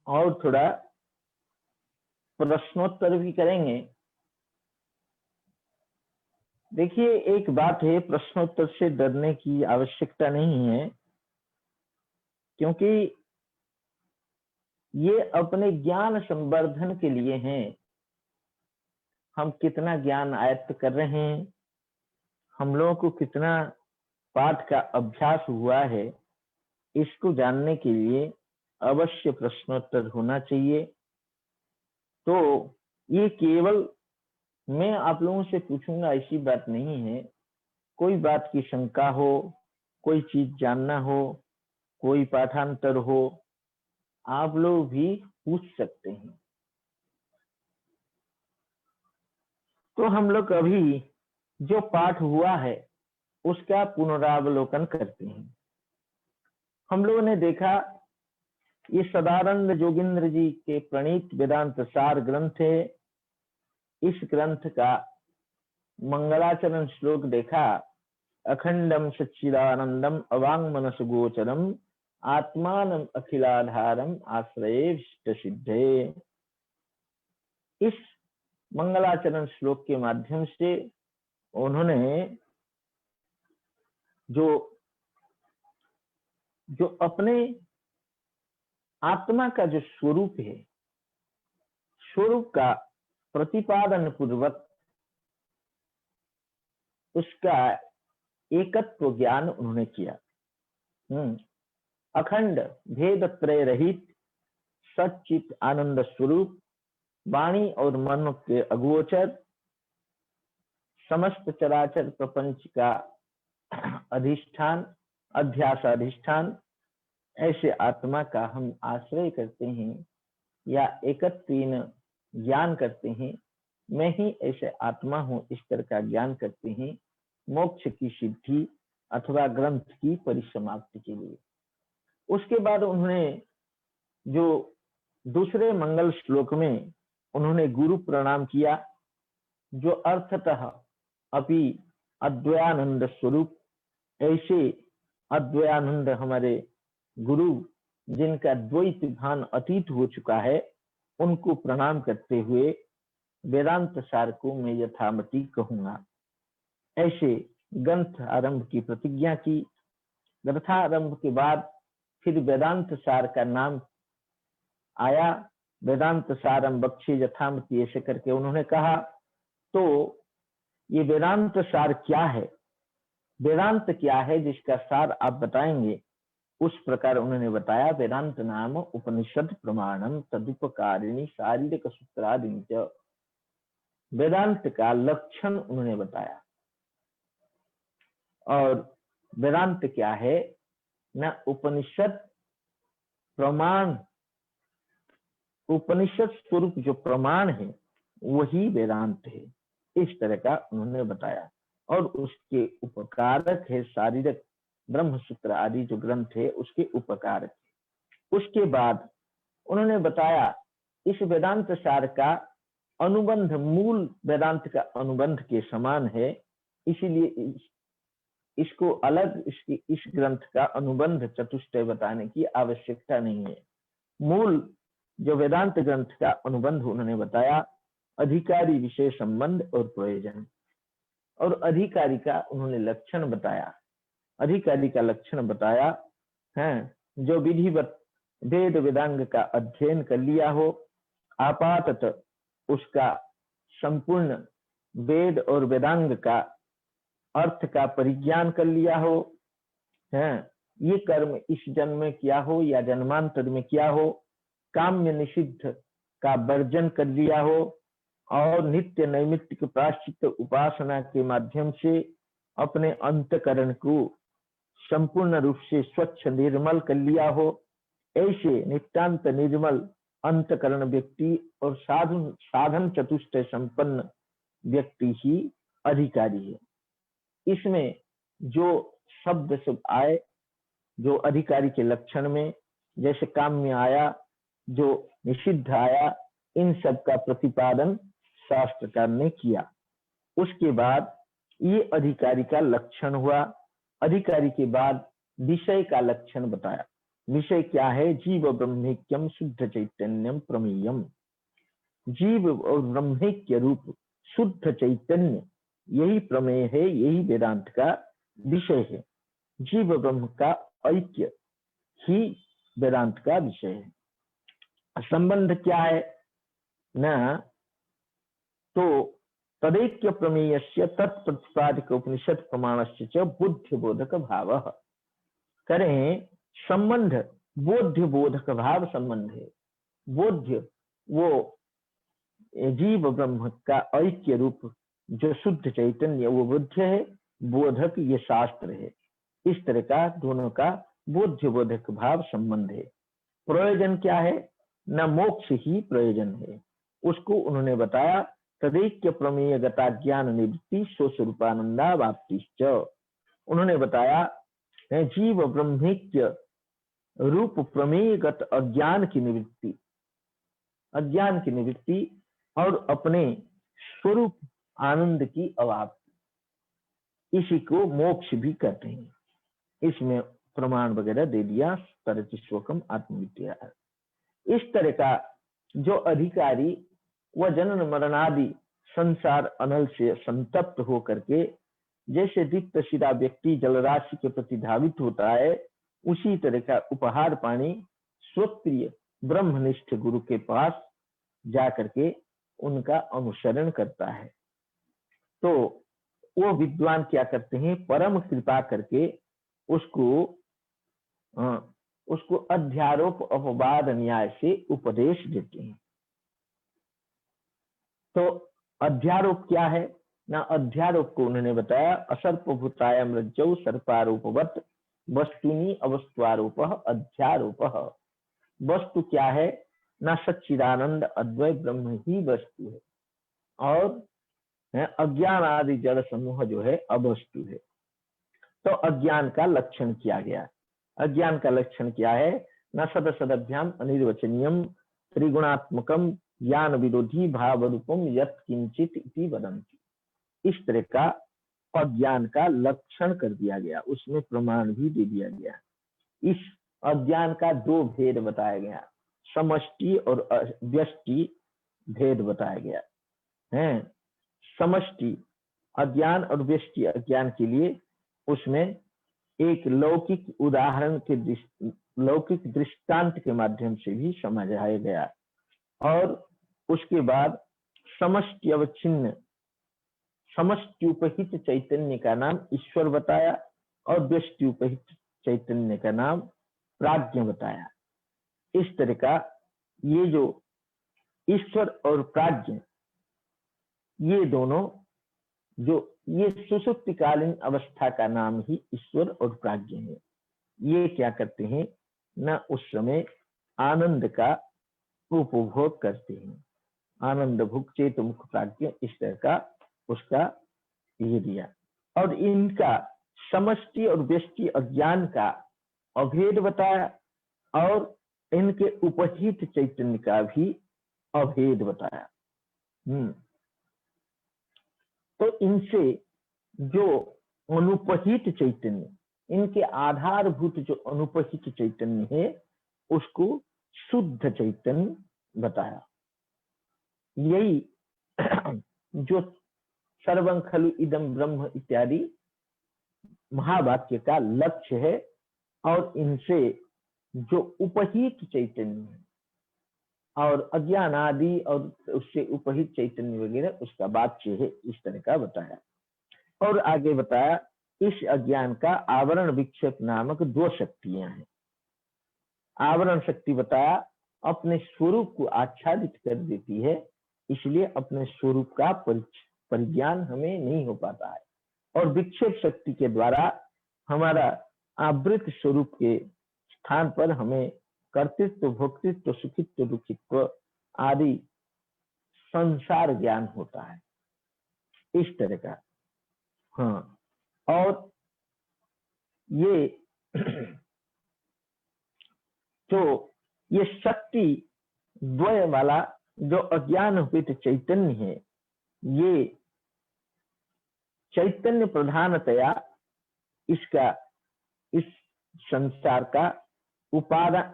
और थोड़ा प्रश्नोत्तर भी करेंगे। देखिए, एक बात है, प्रश्नोत्तर से डरने की आवश्यकता नहीं है, क्योंकि ये अपने ज्ञान संवर्धन के लिए हैं। हम कितना ज्ञान आयत्त कर रहे हैं, हम लोगों को कितना पाठ का अभ्यास हुआ है, इसको जानने के लिए अवश्य प्रश्नोत्तर होना चाहिए। तो ये केवल मैं आप लोगों से पूछूंगा ऐसी बात नहीं है। कोई बात की शंका हो, कोई चीज जानना हो, कोई पाठांतर हो, आप लोग भी पूछ सकते हैं। तो हम लोग अभी जो पाठ हुआ है उसका पुनरावलोकन करते हैं। हम लोगों ने देखा, ये सदानंद जोगिंद्र जी के प्रणीत वेदांत सार ग्रंथ है। इस ग्रंथ का मंगलाचरण श्लोक देखा, अखंडम सच्चिदानंदम अवांग मनस गोचरम आत्मानम अखिलाधारम आश्रयेष्ट सिद्धे। इस मंगलाचरण श्लोक के माध्यम से उन्होंने जो अपने आत्मा का जो स्वरूप है, स्वरूप का प्रतिपादन पूर्वक उसका एकत्व ज्ञान उन्होंने किया। अखंड भेद त्रय रहित सच्चित आनंद स्वरूप, वाणी और मन के अगोचर, समस्त चराचर प्रपंच का अधिष्ठान, अध्यास अधिष्ठान, ऐसे आत्मा का हम आश्रय करते हैं या एकत्रीन ज्ञान करते हैं। मैं ही ऐसे आत्मा हूं, इस तरह का ज्ञान करते हैं मोक्ष की सिद्धि अथवा ग्रंथ की परिसमाप्ति के लिए। उसके बाद उन्होंने जो दूसरे मंगल श्लोक में उन्होंने गुरु प्रणाम किया, जो अर्थतः अपि अद्वयानंद स्वरूप, ऐसे अद्वयानंद हमारे गुरु जिनका द्वैत भान अतीत हो चुका है, उनको प्रणाम करते हुए वेदांत सार को मैं यथामति कहूंगा। ऐसे ग्रंथ आरंभ की प्रतिज्ञा की। ग्रंथारंभ के बाद फिर वेदांत सार का नाम आया, वेदांत सारम बख्शे यथामति, ऐसे करके उन्होंने कहा। तो ये वेदांत सार क्या है, वेदांत क्या है जिसका सार आप बताएंगे, उस प्रकार उन्होंने बताया। वेदांत नाम उपनिषद प्रमाणम तदुपकारिणी शारीरिक सूत्रादि। वेदांत का लक्षण उन्होंने बताया। और वेदांत क्या है ना, उपनिषद प्रमाण, उपनिषद स्वरूप जो प्रमाण है वही वेदांत है, इस तरह का उन्होंने बताया। और उसके उपकारक है शारीरिक ब्रह्म सूत्र आदि जो ग्रंथ है उसके उपकारक है। उसके बाद उन्होंने बताया इस वेदांत सार का अनुबंध मूल वेदांत का अनुबंध के समान है, इसीलिए इसको अलग इस ग्रंथ का अनुबंध चतुष्टय बताने की आवश्यकता नहीं है। मूल जो वेदांत ग्रंथ का अनुबंध उन्होंने बताया, अधिकारी विषय संबंध और प्रयोजन। और अधिकारी का उन्होंने लक्षण बताया। अधिकारी का लक्षण बताया है जो विधिवत वेद वेदांग का अध्ययन कर लिया हो, आपातत उसका संपूर्ण वेद और वेदांग का अर्थ का परिज्ञान कर लिया हो, है ये कर्म इस जन्म में किया हो या जन्मांतर में किया हो, काम्य निषिद्ध का वर्जन कर लिया हो, और नित्य नैमित्तिक प्रायश्चित उपासना के माध्यम से अपने अंतकरण को संपूर्ण रूप से स्वच्छ निर्मल कर लिया हो। ऐसे नित्यांत निर्मल अंतकरण व्यक्ति और साधन चतुष्टय संपन्न व्यक्ति ही अधिकारी है। इसमें जो शब्द सब आए जो अधिकारी के लक्षण में, जैसे काम्य आया, जो निषिद्ध आया, इन सब का प्रतिपादन शास्त्रकार ने किया। उसके बाद ये अधिकारी का लक्षण हुआ। अधिकारी के बाद विषय का लक्षण बताया। विषय क्या है? जीव ब्रह्मैक्यम शुद्ध चैतन्यम प्रमेयम। जीव और ब्रह्मैक्य रूप शुद्ध चैतन्य, यही प्रमेय है, यही वेदांत का विषय है। जीव ब्रह्म का ऐक्य ही वेदांत का विषय है। संबंध क्या है न? तो तदैक्य प्रमेयस्य तत्प्रतिपादिक उपनिषद प्रमाणस्य च बुद्धि बोधक भाव। करें संबंध बोध्य बोधक भाव संबंध है। बोध्य वो जीव ब्रह्म का ऐक्य रूप जो शुद्ध चैतन्य वो बुद्ध है, बोधक ये शास्त्र है। इस तरह का दोनों का बोध्य बोधक भाव संबंध है। प्रयोजन क्या है? न मोक्ष ही प्रयोजन है। उसको उन्होंने बताया तदैक्य प्रमेय गता ज्ञान निवृत्ति स्वस्वरूपानंदा वाप्तिश्च। उन्होंने बताया जीव ब्रह्मैक्य रूप प्रमेयगत अज्ञान की निवृत्ति, अज्ञान की निवृत्ति और अपने स्वरूप आनंद की अवाप्ति, इसी को मोक्ष भी कहते हैं। इसमें प्रमाण वगैरह दे दिया, तरति शोकम आत्मविद्या। इस तरह का जो अधिकारी वह जनन मरणादि संसार अनल से संतप्त हो करके जैसे दीप्त शिरा व्यक्ति जलराशि के प्रति धावित होता है, उसी तरह का उपहार पानी स्वप्रिय ब्रह्मनिष्ठ गुरु के पास जाकर के उनका अनुसरण करता है। तो वो विद्वान क्या करते हैं? परम कृपा करके उसको अध्यारोप अपवाद न्याय से उपदेश देते हैं। तो अध्यारोप क्या है ना? अध्यारोप को उन्होंने बताया असर्पभूतायम रज्जौ सर्पारोपवत वस्तुनि अवस्त्वारोप अध्यारोप। वस्तु क्या है ना? सच्चिदानंद अद्वै ब्रह्म ही वस्तु है और अज्ञान आदि जड़ समूह जो है अवस्तु है। तो अज्ञान का लक्षण किया गया। अज्ञान का लक्षण क्या है ना? सद सदभ्याम अनिर्वचनीयम त्रिगुणात्मकम ज्ञान विरोधी भाव रूपम यत् किंचित इति वदन्ति। इस तरह का अज्ञान का लक्षण कर दिया गया, उसमें प्रमाण भी दे दिया गया। इस अज्ञान का दो भेद बताया गया, समष्टि और व्यष्टि भेद बताया गया है। समष्टि अज्ञान और व्यष्टि अज्ञान के लिए उसमें एक लौकिक उदाहरण के लौकिक दृष्टांत के माध्यम से भी समझाया गया और उसके बाद समष्टि अवच्छिन्न समष्टि उपहित चैतन्य का नाम ईश्वर बताया और व्यष्टि उपहित चैतन्य का नाम प्राज्ञ बताया। इस तरह का ये जो ईश्वर और प्राज्ञ ये दोनों जो ये सुषुप्तिकालीन अवस्था का नाम ही ईश्वर और प्राज्ञ है। ये क्या करते हैं ना? उस समय आनंद का उपभोग करते हैं। आनंद भुक चेत मुख प्राज्ञ, इस तरह का उसका ये दिया। और इनका समष्टि और व्यष्टि अज्ञान का अभेद बताया और इनके उपहित चैतन्य का भी अभेद बताया। तो इनसे जो अनुपहित चैतन्य, इनके आधारभूत जो अनुपहित चैतन्य है उसको शुद्ध चैतन्य बताया। यही जो सर्वं खलु इदं ब्रह्म इत्यादि महावाक्य का लक्ष्य है। और इनसे जो उपहित चैतन्य है और अज्ञान आदि और उससे उपहित चैतन्य वगैरह उसका वाच्य है, इस तरह का बताया। और आगे बताया इस अज्ञान का आवरण विक्षेप नामक दो शक्तियां हैं। आवरण शक्ति बताया अपने स्वरूप को आच्छादित कर देती है, इसलिए अपने स्वरूप का परिज्ञान हमें नहीं हो पाता है। और विक्षेप शक्ति के द्वारा हमारा आवृत स्वरूप के स्थान पर हमें कर्तृत्व, भोक्तृत्व, सुखित्व, दुखित्व आदि संसार ज्ञान होता है, इस तरह का। हाँ, और ये तो ये शक्ति द्वय वाला जो अज्ञान हुत चैतन्य है, ये चैतन्य प्रधानतया इसका इस संसार का उपादान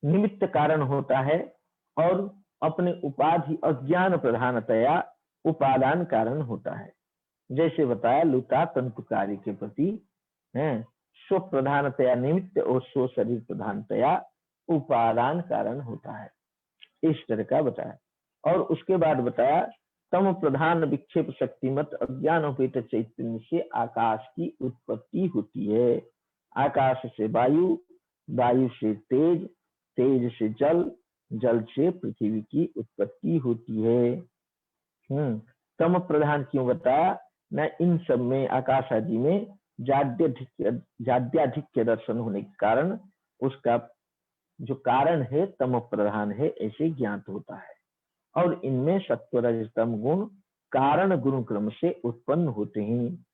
निमित्त कारण होता है और अपने उपाधि अज्ञान प्रधानतया उपादान कारण होता है। जैसे बताया लुटा तंतु कार्य के प्रति है स्व प्रधानतया निमित्त और स्व शरीर प्रधानतया उपादान कारण होता है, इस तरह का बताया। और उसके बाद बताया तम प्रधान विक्षेप शक्तिमत अज्ञान उपेत चैतन्य से आकाश की उत्पत्ति होती है। आकाश से वायु, वायु से तेज, तेज से जल, जल से पृथ्वी की उत्पत्ति होती है। तम प्रधान क्यों बताया न, इन सब में आकाश आदि में जाड्याधिक्य दर्शन होने के कारण उसका जो कारण है तम प्रधान है ऐसे ज्ञात होता है। और इनमें सत्व रज तम गुण कारण गुण क्रम से उत्पन्न होते हैं।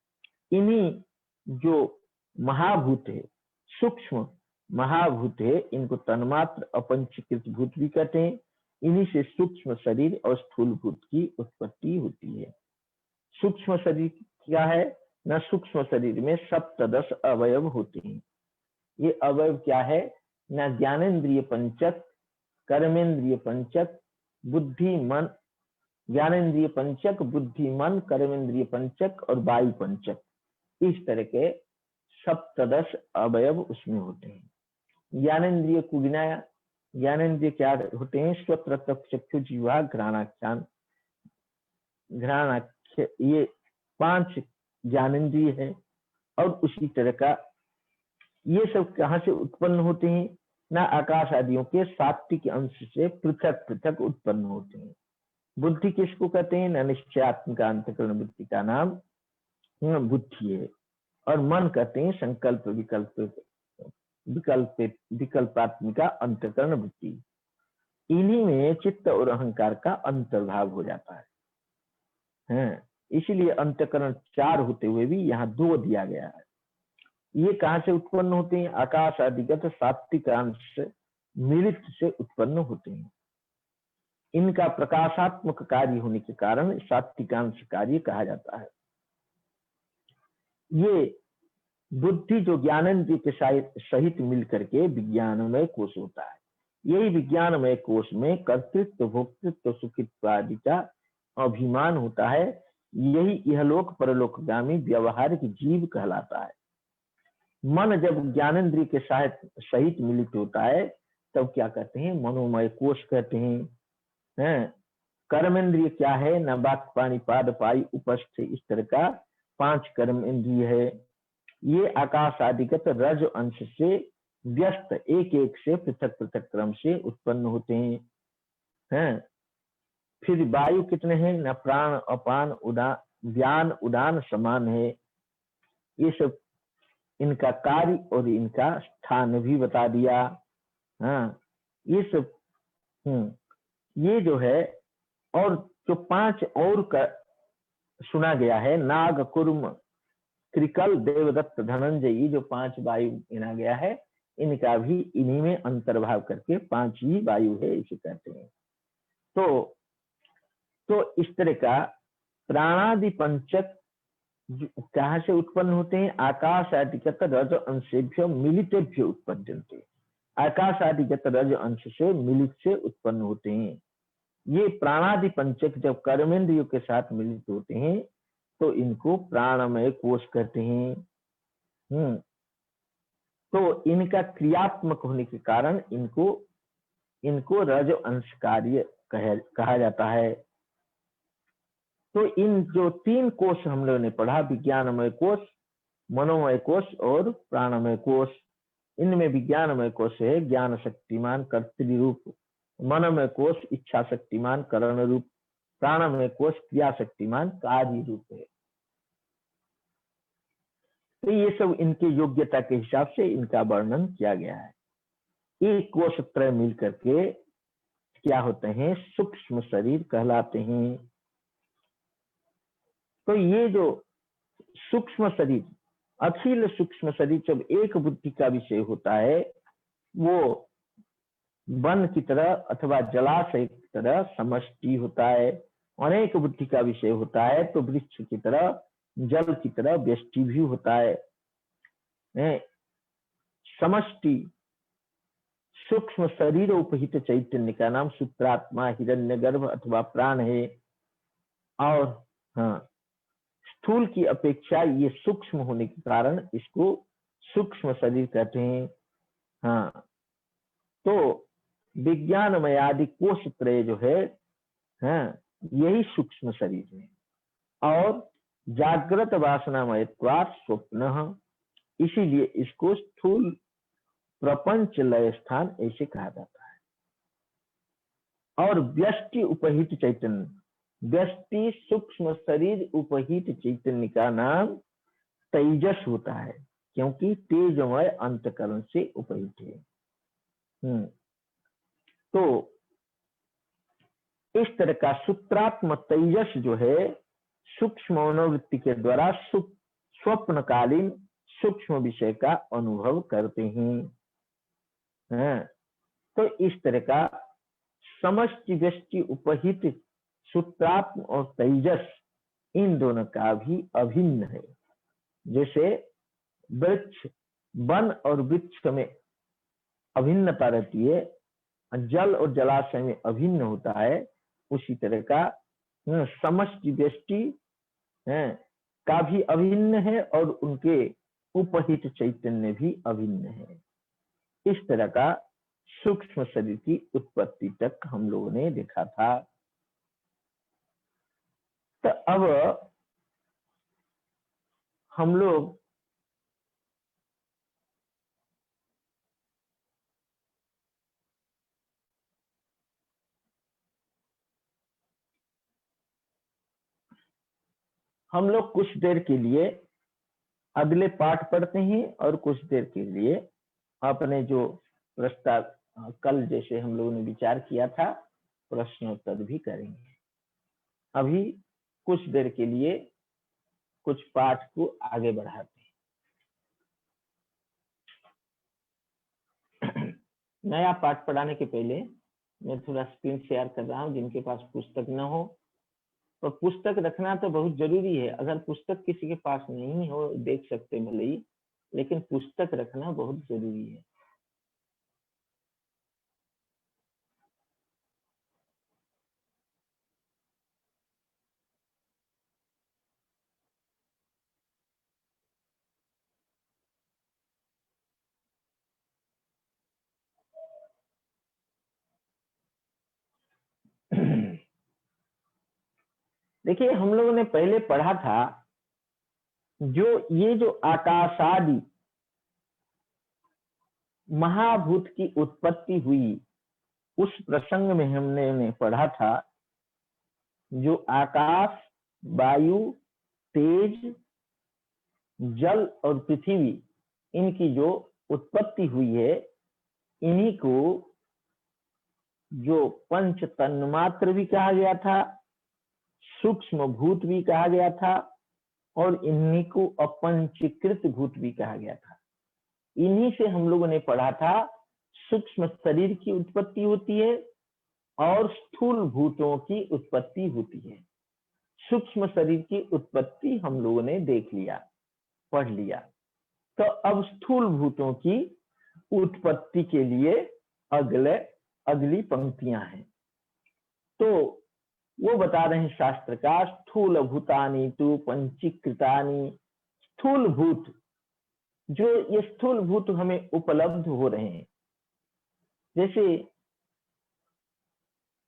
इन्हीं जो महाभूत है, सूक्ष्म महाभूत है, इनको तन्मात्र अपंचीकृत भूत भी कहते हैं। इन्हीं से सूक्ष्म शरीर और स्थूल भूत की उत्पत्ति होती है। सूक्ष्म शरीर क्या है न, सूक्ष्म शरीर में सप्तदश अवयव होते हैं। ये अवयव क्या है न, ज्ञानेन्द्रिय पंचक, कर्मेंद्रिय पंचक, बुद्धि मन, ज्ञानेन्द्रिय पंचक, बुद्धि मन, कर्मेंद्रिय पंचक और वायु पंचक, इस तरह के सप्तदश अवयव उसमें होते हैं। ज्ञानेन्द्रिय को गिनाया, ज्ञानेन्द्रिय क्या होते हैं, श्रोत्र त्वक चक्षु जिह्वा घ्राणाख्यान, घ्राणाख्य, ये 5 ज्ञानेन्द्रिय है। और उसी तरह का ये सब कहाँ से उत्पन्न होते हैं ना, आकाश आदियों के सात्विक अंश से पृथक पृथक उत्पन्न होते हैं। बुद्धि किसको कहते हैं न, निश्चयात्मक अंतःकरण बुद्धि का नाम बुद्धि है। और मन कहते हैं संकल्प विकल्पात्मिका अंतःकरण बुद्धि। इन्हीं में चित्त और अहंकार का अंतर्भाव हो जाता है। इसीलिए अंतःकरण 4 होते हुए भी यहाँ 2 दिया गया है। ये कहाँ से उत्पन्न होते हैं, आकाश आदिगत सात्विक अंश मिलित से उत्पन्न होते हैं। इनका प्रकाशात्मक कार्य होने के कारण सात्विकांश कार्य कहा जाता है। ये बुद्धि जो ज्ञानेन्द्रिय के सहित मिलकर के विज्ञानमय कोश होता है। यही विज्ञानमय कोश में कर्तृत्व, भोक्तृत्व, सुखित्व आदि का अभिमान होता है। यही इहलोक परलोकगामी व्यवहारिक जीव कहलाता है। मन जब ज्ञानेन्द्रिय के सहित मिलित होता है तब क्या कहते हैं, मनोमय कोश कहते हैं। कर्मेंद्रिय क्या है न, वाक् पाणि पाद पाई उपस्थ, इस तरह का 5 कर्म इंद्रिय है। ये आकाश आदिगत रज अंश से व्यस्त एक एक से पृथक पृथक क्रम से उत्पन्न होते हैं। फिर वायु कितने हैं न, प्राण अपान उदान व्यान उदान समान है। ये सब इनका कार्य और इनका स्थान भी बता दिया। ये सब ये जो है, और जो 5 और का सुना गया है, नाग, कुर्म, त्रिकल, देवदत्त, धनंजय, ये जो 5 वायु गिना गया है, इनका भी इन्हीं में अंतर्भाव करके 5 ही वायु है इसे कहते हैं। तो इस तरह का प्राणादि पंचक कहाँ से उत्पन्न होते हैं, आकाश आदिगत रज अंशेभ्य मिलितेभ्य उत्पद्यन्ते। आकाश आदिगत रज अंश से मिलित से उत्पन्न होते हैं। ये प्राणादि पंचक जब कर्मेंद्रियों के साथ मिलित होते हैं तो इनको प्राणमय कोश कहते हैं। तो इनका क्रियात्मक होने के कारण इनको रज अंश कार्य कहा जाता है। तो इन जो 3 कोश हम लोगों ने पढ़ा, विज्ञानमय कोश, मनोमय कोश और प्राणमय कोश, इनमें विज्ञानमय कोश है ज्ञान शक्तिमान कर्तृ रूप, मनोमय कोश इच्छा शक्तिमान करण रूप, प्राणमय कोश क्रिया शक्तिमान कार्य रूप है। तो ये सब इनके योग्यता के हिसाब से इनका वर्णन किया गया है। एक कोश त्रय मिल करके क्या होते हैं, सूक्ष्म शरीर कहलाते हैं। तो ये जो सूक्ष्म शरीर, अखिल सूक्ष्म शरीर जब एक बुद्धि का विषय होता है, वो वन की तरह अथवा जलाशय की तरह समष्टि होता है। अनेक बुद्धि का विषय होता है तो वृक्ष की तरह, जल की तरह व्यष्टि भी होता है। समष्टि सूक्ष्म शरीर उपहित चैतन्य का नाम सूत्रात्मा, हिरण्यगर्भ अथवा प्राण है। और हाँ, स्थूल की अपेक्षा ये सूक्ष्म होने के कारण इसको सूक्ष्म शरीर कहते हैं। हाँ, तो विज्ञानमय आदि कोश त्रय जो है, हाँ, यही सूक्ष्म शरीर है। और जागृत वासनामयत्वात् स्वप्न, इसीलिए इसको स्थूल प्रपंच लय स्थान ऐसे कहा जाता है। और व्यष्टि उपहित चैतन्य, व्यष्टि सूक्ष्म शरीर उपहित चैतन्य का नाम तेजस होता है, क्योंकि तेजमय अंतकरण से उपहित है। तो इस तरह का सूत्रात्म तेजस जो है सूक्ष्म मनोवृत्ति के द्वारा स्वप्नकालीन सूक्ष्म विषय का अनुभव करते हैं। तो इस तरह का समष्टि व्यष्टि उपहित सूत्रात्म और तेजस, इन दोनों का भी अभिन्न है। जैसे वृक्ष, वन और वृक्ष में अभिन्नता रहती है, जल और जलाशय में अभिन्न होता है, उसी तरह का समष्टि व्यष्टि का भी अभिन्न है और उनके उपहित चैतन्य भी अभिन्न है। इस तरह का सूक्ष्म शरीर की उत्पत्ति तक हम लोगों ने देखा था। तो अब हम लोग कुछ देर के लिए अगले पाठ पढ़ते हैं और कुछ देर के लिए अपने जो प्रस्ताव कल जैसे हम लोगों ने विचार किया था प्रश्नोत्तर भी करेंगे। अभी कुछ देर के लिए कुछ पाठ को आगे बढ़ाते हैं। नया पाठ पढ़ाने के पहले मैं थोड़ा स्क्रीन शेयर कर रहा हूँ। जिनके पास पुस्तक न हो तो पुस्तक रखना तो बहुत जरूरी है। अगर पुस्तक किसी के पास नहीं हो, देख सकते भले ही, लेकिन पुस्तक रखना बहुत जरूरी है। देखिए, हम लोगों ने पहले पढ़ा था जो आकाशादि महाभूत की उत्पत्ति हुई, उस प्रसंग में हमने पढ़ा था जो आकाश, वायु, तेज, जल और पृथ्वी, इनकी जो उत्पत्ति हुई है, इन्हीं को जो पंच तन्मात्र भी कहा गया था, सूक्ष्म भूत भी कहा गया था और इन्हीं को अपंचीकृत भूत भी कहा गया था। इन्हीं से हम लोगों ने पढ़ा था सूक्ष्म शरीर की उत्पत्ति होती है और स्थूल भूतों की उत्पत्ति होती है। सूक्ष्म शरीर की उत्पत्ति हम लोगों ने देख लिया, पढ़ लिया। तो अब स्थूल भूतों की उत्पत्ति के लिए अगली पंक्तियां हैं। तो वो बता रहे हैं शास्त्र का, स्थूल भूतानि तु पंचीकृतानि, स्थूल भूत, जो ये स्थूल भूत हमें उपलब्ध हो रहे हैं। जैसे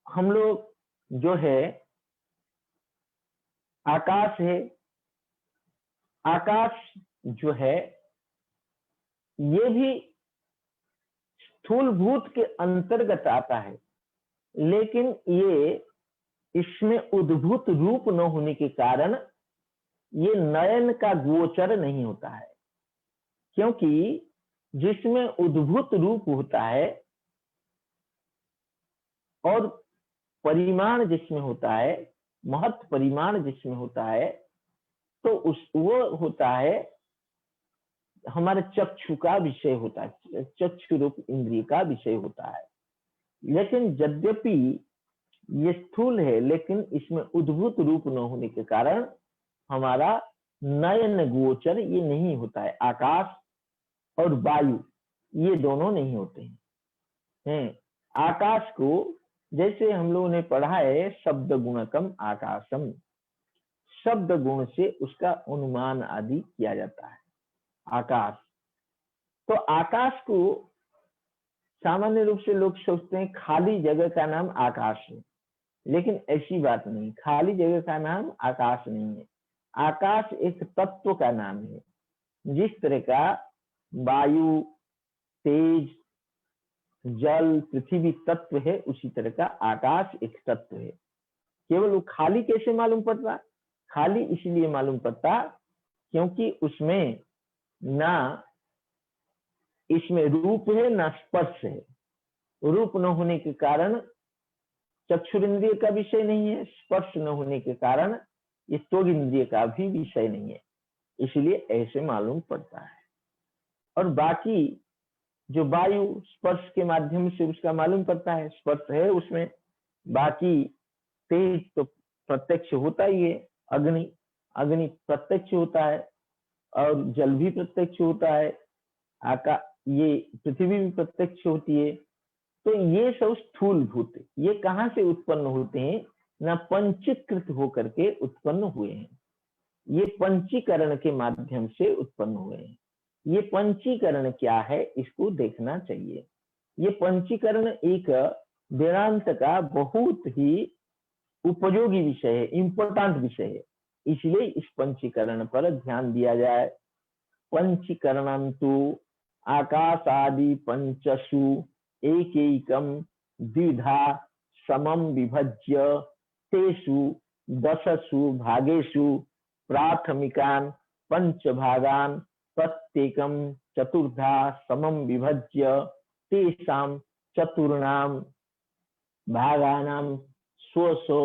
हम लोग जो है आकाश है, आकाश जो है ये भी स्थूल भूत के अंतर्गत आता है, लेकिन ये इसमें उद्भूत रूप न होने के कारण ये नयन का गोचर नहीं होता है। क्योंकि जिसमें उद्भूत रूप होता है और परिमाण जिसमें होता है, महत्व परिमाण जिसमें होता है, तो वो होता है हमारे चक्षु का विषय होता है, चक्षु रूप इंद्रिय का विषय होता है। लेकिन यद्यपि ये स्थूल है, लेकिन इसमें उद्भूत रूप न होने के कारण हमारा नयन गोचर ये नहीं होता है। आकाश और वायु, ये दोनों नहीं होते हैं। आकाश को जैसे हम लोगों ने पढ़ा है शब्द गुणकम आकाशम, शब्द गुण से उसका अनुमान आदि किया जाता है आकाश। तो आकाश को सामान्य रूप से लोग सोचते हैं खाली जगह का नाम आकाश है, लेकिन ऐसी बात नहीं, खाली जगह का नाम आकाश नहीं है। आकाश एक तत्व का नाम है। जिस तरह का वायु, तेज, जल, पृथ्वी तत्व है, उसी तरह का आकाश एक तत्व है। केवल वो खाली कैसे मालूम पड़ता? खाली इसलिए मालूम पड़ता क्योंकि उसमें ना इसमें रूप है ना स्पर्श है। रूप न होने के कारण चक्षुरिंद्रिय का विषय नहीं है, स्पर्श न होने के कारण ये त्वग इंद्रिय का भी विषय नहीं है, इसलिए ऐसे मालूम पड़ता है। और बाकी जो वायु स्पर्श के माध्यम से उसका मालूम पड़ता है, स्पर्श है उसमें। बाकी तेज तो प्रत्यक्ष होता ही है, अग्नि अग्नि प्रत्यक्ष होता है, और जल भी प्रत्यक्ष होता है, ये पृथ्वी भी प्रत्यक्ष होती है। तो ये सब स्थूल भूत ये कहाँ से उत्पन्न होते हैं? ना पंचीकृत होकर के उत्पन्न हुए हैं, ये पंचीकरण के माध्यम से उत्पन्न हुए हैं। ये पंचीकरण क्या है इसको देखना चाहिए। ये पंचीकरण एक वेदांत का बहुत ही उपयोगी विषय है, इंपॉर्टेंट विषय है, इसलिए इस पंचीकरण पर ध्यान दिया जाए। पंचीकरणं तु आकाशादि पंचसु एकैकं द्विधा समं विभज्य तेषु दशसु भागेषु प्राथमिकान् पंचभागान् प्रत्येकं चतुर्धा समं विभज्य तेषां चतुर्णां भागानां स्वस्व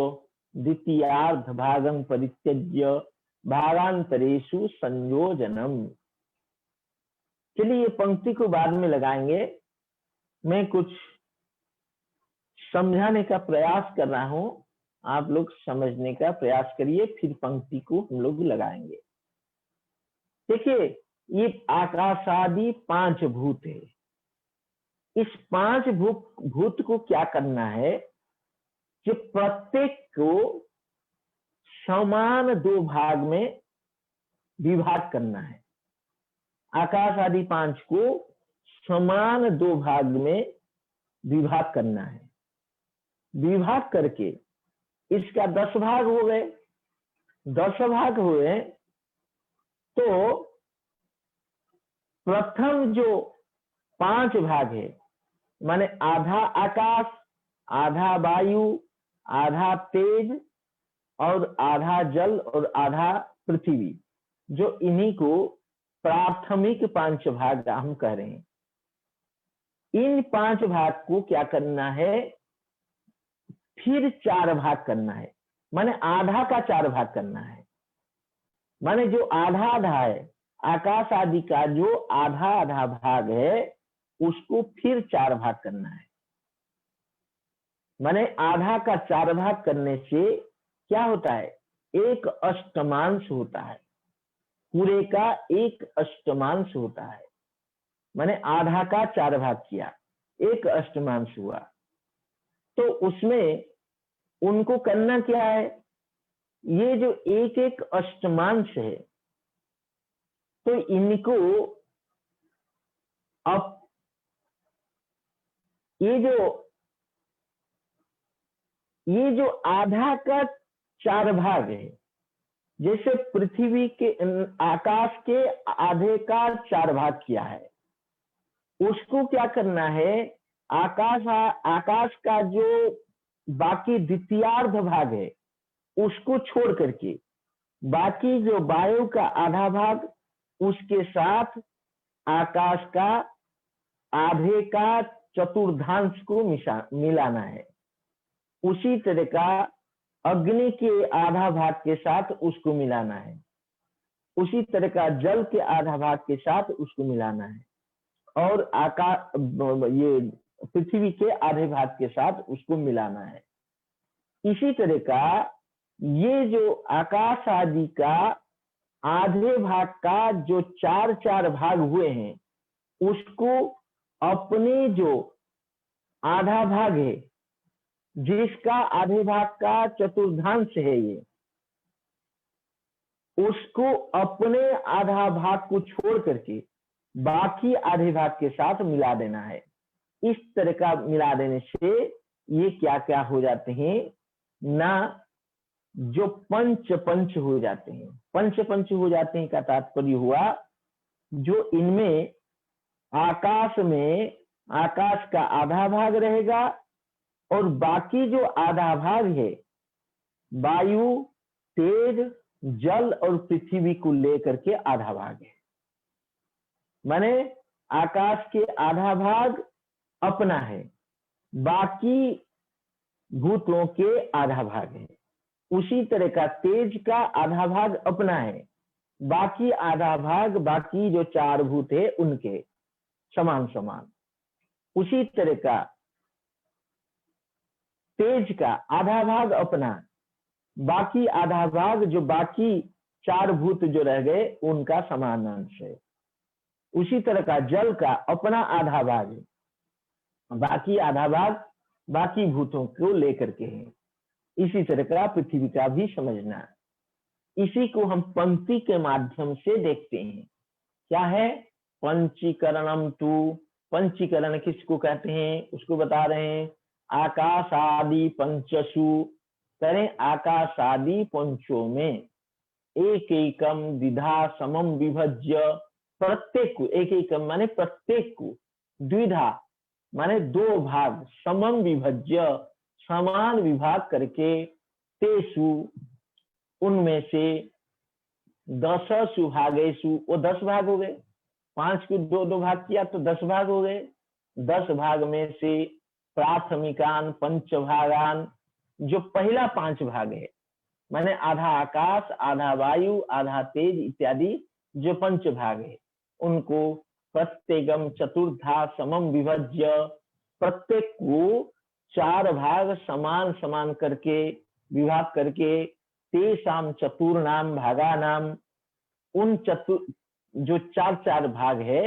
द्वितीयार्ध भागं परित्यज्य भागांतरेषु संयोजनम। चलिए पंक्ति को बाद में लगाएंगे, मैं कुछ समझाने का प्रयास कर रहा हूं, आप लोग समझने का प्रयास करिए, फिर पंक्ति को हम लोग लगाएंगे। देखिए ये आकाशादि पांच भूत है। इस पांच भूत को क्या करना है कि प्रत्येक को समान दो भाग में विभाग करना है। आकाश आदि पांच को समान दो भाग में विभाग करना है। विभाग करके इसका 10 भाग हो गए, 10 भाग हुए तो प्रथम जो 5 भाग है माने आधा आकाश, आधा वायु, आधा तेज और आधा जल और आधा पृथ्वी, जो इन्हीं को प्राथमिक 5 भाग हम कह रहे हैं। इन 5 भाग को क्या करना है, फिर 4 भाग करना है, माने आधा का 4 भाग करना है। माने जो आधा आधा है, आकाश आदि का जो आधा आधा भाग है उसको फिर 4 भाग करना है। माने आधा का 4 भाग करने से क्या होता है, एक अष्टमांश होता है, पूरे का एक अष्टमांश होता है। माने आधा का 4 भाग किया, एक अष्टमांश हुआ, तो उसमें उनको करना क्या है, ये जो एक एक अष्टमांश है तो इनको अब ये जो आधा का 4 भाग है, जैसे पृथ्वी के आकाश के आधे का 4 भाग किया है, उसको क्या करना है, आकाश का जो बाकी द्वितीयार्ध भाग है उसको छोड़ करके बाकी जो वायु का आधा भाग उसके साथ आकाश का आधे का चतुर्थांश को मिलाना है। उसी तरह का अग्नि के आधा भाग के साथ उसको मिलाना है, उसी तरह का जल के आधा भाग के साथ उसको मिलाना है, और ये पृथ्वी के आधे भाग के साथ उसको मिलाना है। इसी तरह का ये जो आकाश आदि का आधे भाग का जो 4 4 भाग हुए हैं उसको अपने जो आधा भाग है, जिसका आधे भाग का चतुर्थांश है ये, उसको अपने आधा भाग को छोड़ करके बाकी आधे भाग के साथ मिला देना है। इस तरह का मिला देने से ये क्या क्या हो जाते हैं ना, जो पंच पंच हो जाते हैं। पंच पंच हो जाते हैं का तात्पर्य हुआ, जो इनमें आकाश में आकाश का आधा भाग रहेगा और बाकी जो आधा भाग है वायु, तेज, जल और पृथ्वी को लेकर के आधा भाग है। माने आकाश के आधा भाग अपना है, बाकी भूतों के आधा भाग है। उसी तरह का तेज का आधा भाग अपना है, बाकी आधा भाग बाकी जो चार भूत है उनके समान समान। उसी तरह का तेज का आधा भाग अपना, बाकी आधा भाग जो बाकी चार भूत जो रह गए उनका समान अंश है। उसी तरह का जल का अपना आधा भाग है, बाकी आधा भाग बाकी भूतों को लेकर के है। इसी तरह का पृथ्वी का भी समझना। इसी को हम पंक्ति के माध्यम से देखते हैं। क्या है? पंचीकरणम तू। पंचीकरण किसको कहते हैं उसको बता रहे हैं। आकाश आदि पंचसु, करें आकाश आदि पंचों में एक एकम द्विधा समम विभज्य, प्रत्येक को, एक एकम माने प्रत्येक को, द्विधा माने दो भाग, समम विभज्य समान विभाग करके, तेसु उनमें से, दशसु भागेशु वो 10 भाग हो गए, 5 को दो दो भाग किया तो 10 भाग हो गए। 10 भाग में से प्राथमिकान पंच भागान, जो पहला 5 भाग है माने आधा आकाश, आधा वायु, आधा तेज इत्यादि जो पंच भाग है, उनको प्रत्येकम चतुर्धा समम विभज्य, प्रत्येक को 4 भाग समान समान करके विभाग करके, तेषाम चतुर्नाम भागा नाम, उन चतुर जो 4 भाग है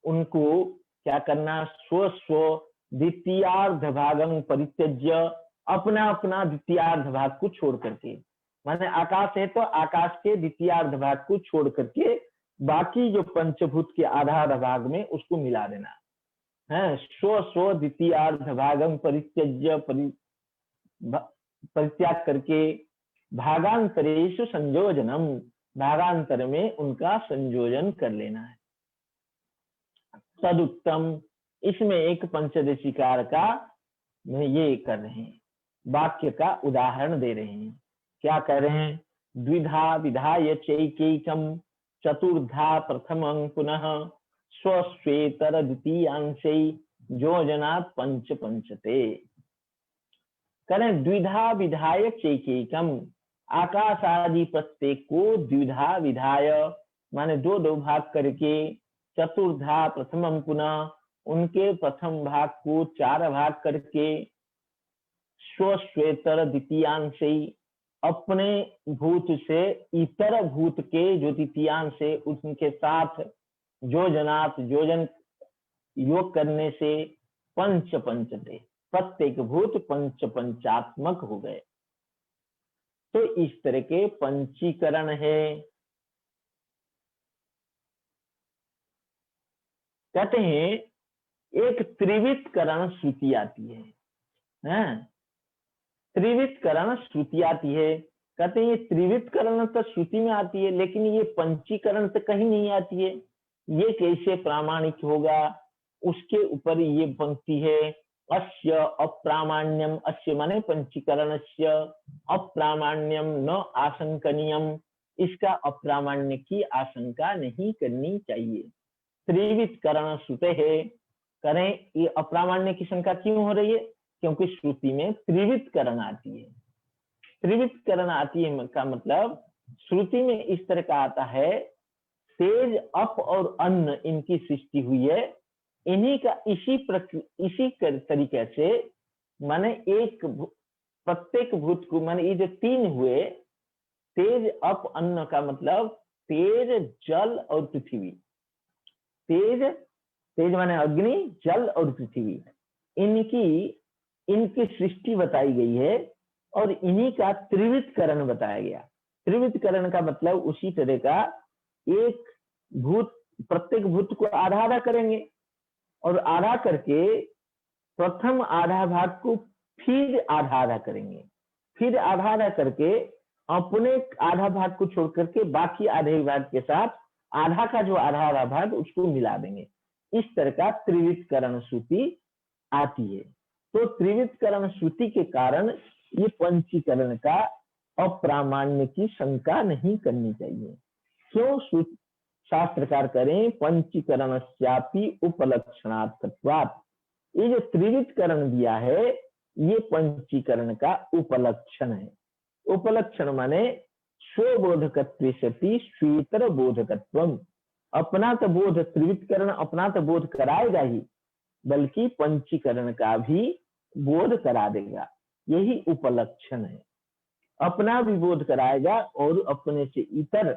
उनको क्या करना, स्व स्व द्वितीयार्ध भागं परित्यज्य, अपना अपना द्वितीयार्ध भाग को छोड़ करके, माने आकाश है तो आकाश के द्वितीयार्ध भाग को छोड़ करके बाकी जो पंचभूत के आधा भाग में उसको मिला देना है। स्व स्व द्वितीयार्ध भागं परित्यज्य, परित्याग करके, भागांतरेषु संयोजनम, भागांतर में उनका संयोजन कर लेना है। तदुत्तम, इसमें एक पंचदशिकार का ये कर रहे हैं, वाक्य का उदाहरण दे रहे हैं। क्या कह रहे हैं? द्विधा विधाय चैकैकम चतुर्धा प्रथमं पुनः स्वस्वेतर द्वितीयांशै योजनात् पंच पंचते। करें द्विधा विधाय चैकैकम, आकाश आदि प्रत्येक को द्विधा विधाय माने दो दो भाग करके, चतुर्धा प्रथमं पुनः उनके प्रथम भाग को 4 भाग करके, स्वश्वेतर द्वितीयांश अपने भूत से इतर भूत के जो द्वितीयांश है उनके साथ योजनात् योजन योग करने से पंच पंचते, प्रत्येक भूत पंच पंचात्मक हो गए। तो इस तरह के पंचीकरण है। कहते हैं एक त्रिवितकरण श्रुति आती है, त्रिवितकरण श्रुति आती है। कहते हैं ये त्रिवितकरण तो श्रुति में आती है लेकिन ये पंचीकरण तो कहीं नहीं आती है, ये कैसे प्रामाणिक होगा? उसके ऊपर ये पंक्ति है, अस्य अप्रामाण्यम, अस्य माने पंचीकरणस्य, अप्रामाण्यम न आशंकनीयम, इसका अप्रामाण्य की आशंका नहीं करनी चाहिए। त्रिवितकरण श्रुते है, करें ये अप्रामाण्य की शंका क्यों हो रही है? क्योंकि श्रुति में त्रिवितकरण आती है। त्रिवितकरण आती है का मतलब श्रुति में इस तरह का आता है, तेज अप और अन्न इनकी सृष्टि हुई है, इन्हीं का इसी तरीके से माने एक प्रत्येक भूत को, माने ये जो 3 हुए, तेज अप अन्न का मतलब तेज, जल और पृथ्वी। तेज तेज माने अग्नि, जल और पृथ्वी, इनकी सृष्टि बताई गई है और इन्हीं का त्रिविधकरण बताया गया। त्रिविधकरण का मतलब उसी तरह का एक भूत, प्रत्येक भूत को आधा आधा करेंगे और आधा करके प्रथम आधा भाग को फिर आधा आधा करेंगे, फिर आधा आधा करके अपने आधा भाग को छोड़ करके बाकी आधे भाग के साथ आधा का जो आधा आधा भाग उसको मिला देंगे। इस तरह का त्रिविधकरण श्रुति आती है। तो त्रिविधकरण श्रुति के कारण ये पंचीकरण का अप्रामाण्य की शंका नहीं करनी चाहिए। क्यों शास्त्रकार करें पंचीकरणस्यापि उपलक्षणार्थत्वात्। ये जो त्रिविधकरण दिया है ये पंचीकरण का उपलक्षण है। उपलक्षण माने स्वबोधकत्व सति स्वीतर बोधकत्वम। अपना तो बोध, त्रिविधकरण अपना तो बोध कराएगा ही, बल्कि पंचीकरण का भी बोध करा देगा। यही उपलक्षण है, अपना भी बोध कराएगा और अपने से इतर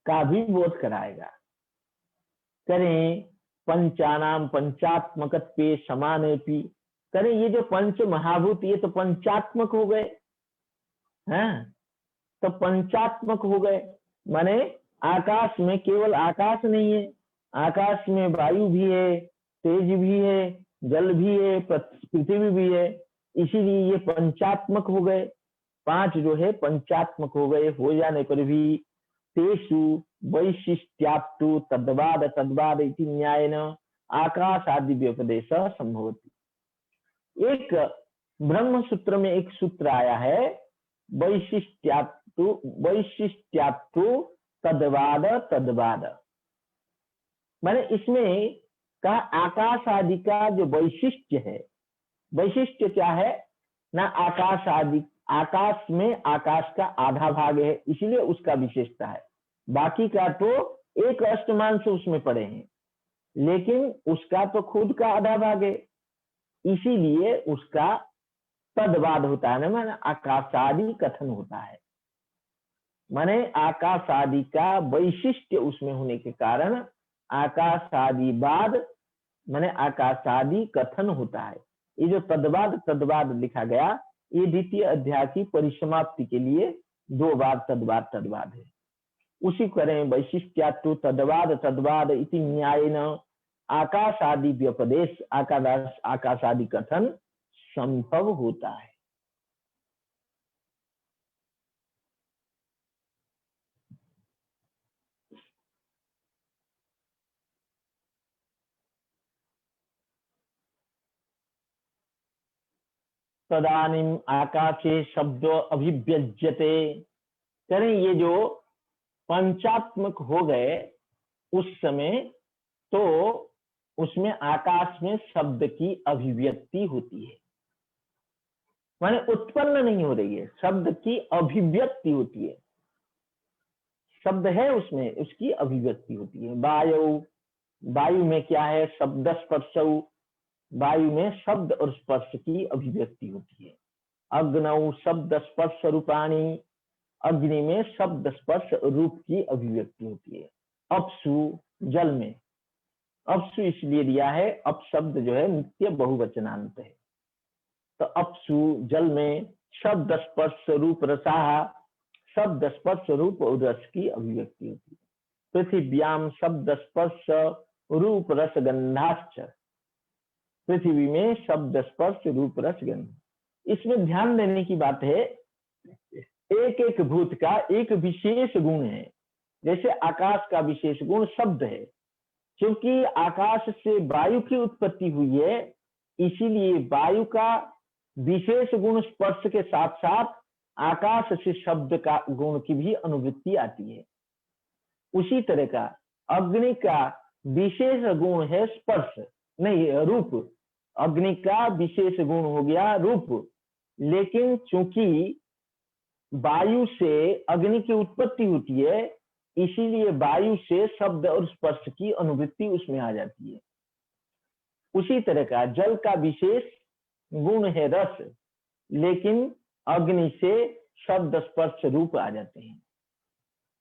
का भी बोध कराएगा। करें पंचानाम पंचात्मकत्वे समानेपि। करें ये जो पंच महाभूत ये तो पंचात्मक हो गए हैं, तो पंचात्मक हो गए माने आकाश में केवल आकाश नहीं है, आकाश में वायु भी है, तेज भी है, जल भी है, पृथ्वी भी है, इसीलिए ये पंचात्मक हो गए। पांच जो है पंचात्मक हो गए। हो जाने पर भी तेषु वैशिष्ट्याप्तु तद्वाद तद्वाद इति न्यायेन आकाश आदि व्यपदेश संभवति। एक ब्रह्म सूत्र में एक सूत्र आया है वैशिष्ट्याप्तु तद्वाद तद्वाद, माने इसमें का आकाश आदि का जो वैशिष्ट्य है, वैशिष्ट्य क्या है ना, आकाश आदि, आकाश में आकाश का आधा भाग है इसलिए उसका विशेषता है, बाकी का तो एक अष्टमान से उसमें पड़े हैं, लेकिन उसका तो खुद का आधा भाग है इसीलिए उसका तद्वाद होता है ना, माने आकाशादि कथन होता है। माने आकाश आदि का वैशिष्ट्य उसमें होने के कारण आकाशादिवाद माने आकाशादि कथन होता है। ये जो तद्वाद तद्वाद लिखा गया ये द्वितीय अध्याय की परिसमाप्ति के लिए 2 बार तद्वाद तद्वाद है। उसी करें वैशिष्ट्यात्तु तद्वाद तद्वाद इति न्यायेन आकाश आदि व्यपदेश, आकाश आदि कथन संभव होता है। तदानीम आकाशे शब्द अभिव्यज्यते। करें ये जो पंचात्मक हो गए उस समय तो उसमें आकाश में शब्द की अभिव्यक्ति होती है, माने उत्पन्न नहीं हो रही है, शब्द की अभिव्यक्ति होती है। शब्द है उसमें, उसकी अभिव्यक्ति होती है। वायु में क्या है, शब्द स्पर्श, वायु में शब्द और स्पर्श की अभिव्यक्ति होती है। अग्नौ शब्द स्पर्श रूपाणी, अग्नि में शब्द स्पर्श रूप की अभिव्यक्ति होती है। अपसु जल में, अपसु इसलिए दिया है, अप शब्द जो है नित्य बहुवचनांत है, तो अपसु जल में शब्द स्पर्श रूप रसाहा, शब्द स्पर्श रूप और रस की अभिव्यक्ति होती है। पृथिव्याम शब्द स्पर्श रूप रस गंधाश्च, पृथ्वी में शब्द स्पर्श रूप रस गंध। इसमें ध्यान देने की बात है, एक एक भूत का एक विशेष गुण है। जैसे आकाश का विशेष गुण शब्द है, क्योंकि आकाश से वायु की उत्पत्ति हुई है इसीलिए वायु का विशेष गुण स्पर्श के साथ साथ आकाश से शब्द का गुण की भी अनुभूति आती है। उसी तरह का अग्नि का विशेष गुण है स्पर्श, नहीं रूप, अग्नि का विशेष गुण हो गया रूप, लेकिन चूंकि वायु से अग्नि की उत्पत्ति होती है इसीलिए वायु से शब्द और स्पर्श की अनुभूति उसमें आ जाती है। उसी तरह का जल का विशेष गुण है रस, लेकिन अग्नि से शब्द स्पर्श रूप आ जाते हैं।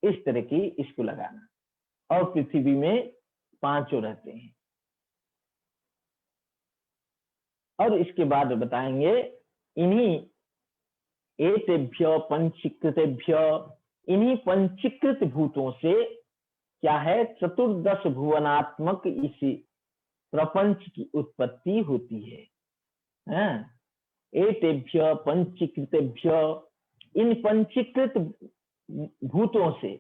इस तरह की इसको लगाना। और पृथ्वी में पांचों रहते हैं। और इसके बाद बताएंगे इन्हीं एतेभ्य पंचीकृतेभ्य, इन्हीं पंचीकृत भूतों से क्या है, चतुर्दश भुवनात्मक इसी प्रपंच की उत्पत्ति होती है। एतेभ्य पंचीकृतेभ्य, इन पंचीकृत भूतों से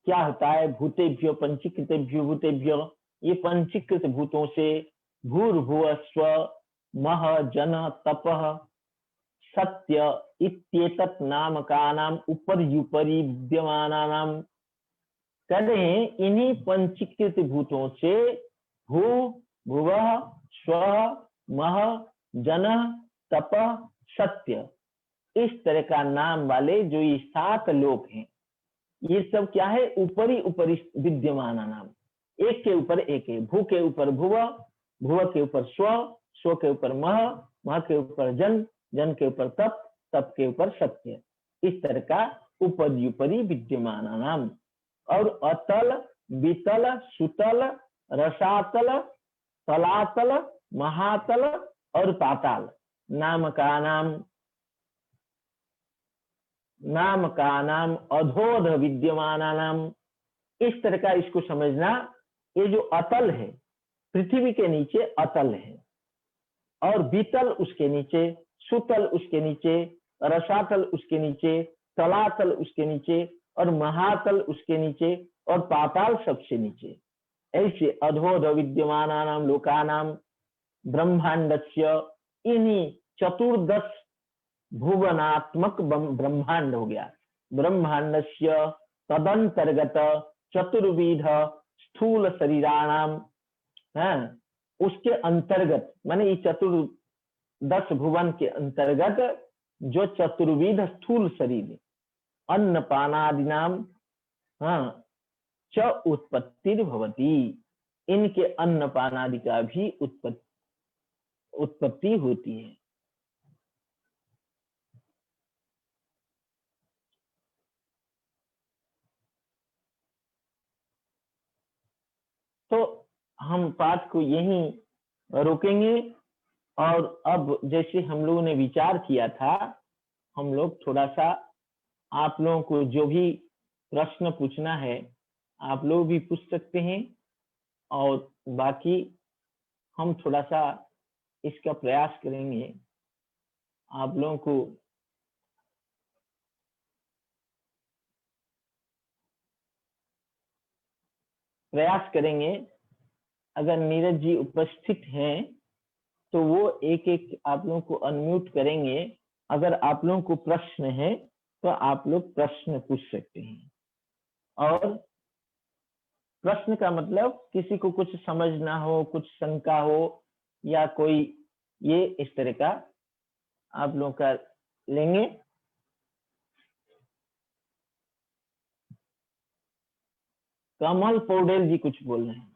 क्या होता है, भूतेभ्यो पंचीकृतेभ्यो भूतेभ्यो, ये पंचीकृत भूतों से भूर्भुव स्व मह जन तपः सत्य इत्येतत् नामकानाम उपर्युपरि विद्यमानानाम, कहते हैं इन्हीं पंचीकृत भूतों से भू भुवः स्वः मह जन तपः सत्य, इस तरह का नाम वाले जो ये 7 लोक हैं, ये सब क्या है, ऊपरी ऊपरी विद्यमान नाम, एक के ऊपर एक है। भू के ऊपर भुव, भुव के ऊपर स्व, स्व के ऊपर मह, मह के ऊपर जन, जन के ऊपर तप, तप के ऊपर सत्य, इस तरह का ऊपरी ऊपरी विद्यमान नाम। और अतल वितल सुतल रसातल तलातल महातल और पाताल नाम का नाम अधोध विद्यमान नाम, इस तरह का इसको समझना। ये जो अतल है, पृथ्वी के नीचे अतल है, और बीतल उसके नीचे, सुतल उसके नीचे, रसातल उसके नीचे, तलातल उसके नीचे, और महातल उसके नीचे, और पाताल सबसे नीचे। ऐसे अधोध विद्यमानानाम लोकानाम ब्रह्मांडस्य, इन्हीं चतुर्दश भुवनात्मक ब्रह्मांड हो गया, ब्रह्मांडस्य तदंतर्गत चतुर्विध स्थूल शरीराणाम, उसके अंतर्गत माने ये चतुर्दश भुवन के अंतर्गत जो चतुर्विध स्थूल शरीर, अन्न पानादि नाम च उत्पत्ति भवती, इनके अन्न पानादि का भी उत्पत्ति होती है। तो हम पाठ को यहीं रोकेंगे, और अब जैसे हम लोगों ने विचार किया था, हम लोग थोड़ा सा आप लोगों को जो भी प्रश्न पूछना है आप लोग भी पूछ सकते हैं, और बाकी हम थोड़ा सा इसका प्रयास करेंगे, आप लोगों को प्रयास करेंगे। अगर नीरज जी उपस्थित हैं तो वो एक एक आप लोगों को अनम्यूट करेंगे। अगर आप लोगों को प्रश्न है तो आप लोग प्रश्न पूछ सकते हैं, और प्रश्न का मतलब किसी को कुछ समझ ना हो, कुछ शंका हो, या कोई ये इस तरह का आप लोग का लेंगे। कमल पौडेल जी कुछ बोल रहे हैं,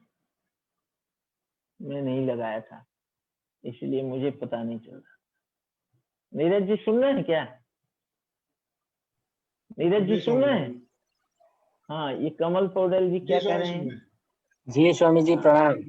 मैं नहीं लगाया था इसलिए मुझे पता नहीं चल रहा। नीरज जी सुन रहे हैं क्या? नीरज जी सुन रहे हैं? हाँ, ये कमल पौडेल जी क्या कह रहे हैं? जी स्वामी जी प्रणाम।